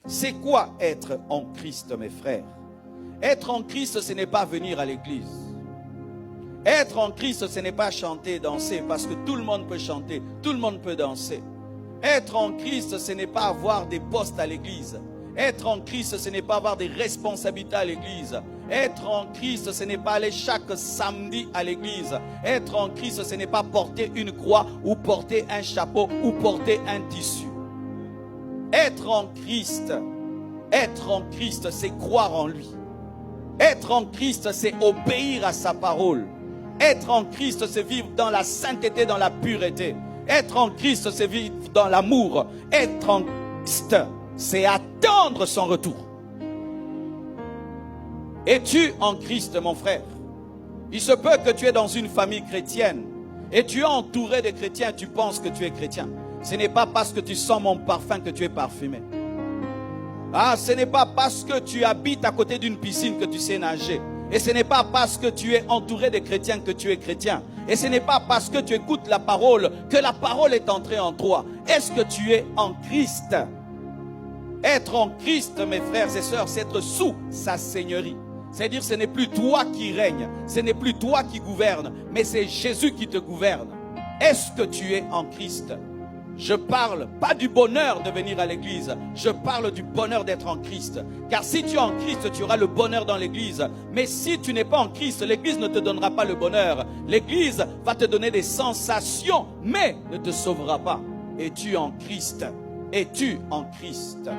C'est quoi être en Christ, mes frères? Être en Christ, ce n'est pas venir à l'église. Être en Christ, ce n'est pas chanter, danser, parce que tout le monde peut chanter, tout le monde peut danser. Être en Christ, ce n'est pas avoir des postes à l'église. Être en Christ, ce n'est pas avoir des responsabilités à l'église. Être en Christ, ce n'est pas aller chaque samedi à l'église. Être en Christ, ce n'est pas porter une croix ou porter un chapeau ou porter un tissu. Être en Christ, c'est croire en lui. Être en Christ, c'est obéir à sa parole. Être en Christ, c'est vivre dans la sainteté, dans la pureté. Être en Christ, c'est vivre dans l'amour. Être en Christ, c'est attendre son retour. Es-tu en Christ, mon frère? Il se peut que tu es dans une famille chrétienne et tu es entouré de chrétiens, tu penses que tu es chrétien. Ce n'est pas parce que tu sens mon parfum que tu es parfumé. Ce n'est pas parce que tu habites à côté d'une piscine que tu sais nager. Et ce n'est pas parce que tu es entouré de chrétiens que tu es chrétien. Et ce n'est pas parce que tu écoutes la parole que la parole est entrée en toi. Est-ce que tu es en Christ? Être en Christ, mes frères et sœurs, c'est être sous sa seigneurie. C'est-à-dire, ce n'est plus toi qui règne, ce n'est plus toi qui gouverne, mais c'est Jésus qui te gouverne. Est-ce que tu es en Christ? Je parle pas du bonheur de venir à l'église, je parle du bonheur d'être en Christ. Car si tu es en Christ, tu auras le bonheur dans l'église. Mais si tu n'es pas en Christ, l'église ne te donnera pas le bonheur. L'église va te donner des sensations, mais ne te sauvera pas. Es-tu en Christ? Es-tu en Christ?